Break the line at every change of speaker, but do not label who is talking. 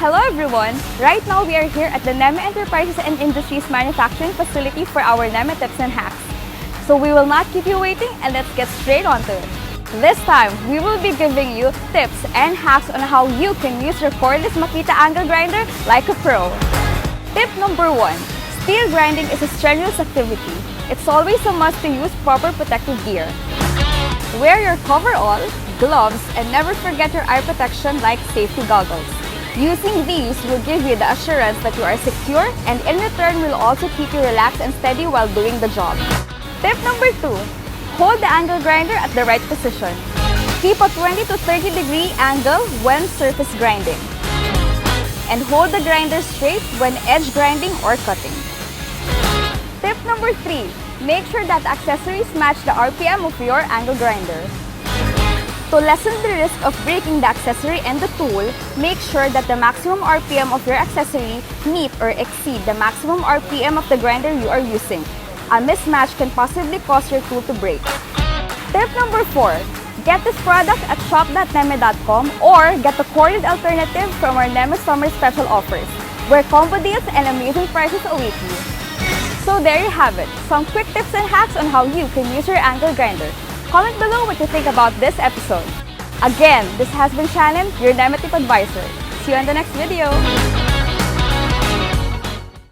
Hello everyone! Right now we are here at the Nehmeh Enterprises and Industries manufacturing facility for our Nehmeh Tips and Hacks. So we will not keep you waiting and let's get straight onto it. This time, we will be giving you tips and hacks on how you can use your cordless Makita angle grinder like a pro. Tip number 1. Steel grinding is a strenuous activity. It's always a must to use proper protective gear. Wear your coverall, gloves, and never forget your eye protection like safety goggles. Using these will give you the assurance that you are secure and in return will also keep you relaxed and steady while doing the job. Tip number 2. Hold the angle grinder at the right position. Keep a 20 to 30 degree angle when surface grinding. And hold the grinder straight when edge grinding or cutting. Tip number 3. Make sure that accessories match the RPM of your angle grinder. To lessen the risk of breaking the accessory and the tool, make sure that the maximum RPM of your accessory meet or exceed the maximum RPM of the grinder you are using. A mismatch can possibly cause your tool to break. Tip number 4. Get this product at shop.nehmeh.com or get the corded alternative from our Nehmeh Summer Special Offers, where combo deals and amazing prices await you. So there you have it, some quick tips and hacks on how you can use your angle grinder. Comment below what you think about this episode. Again, this has been Shannon, your Nehmeh Tip Advisor. See you on the next video!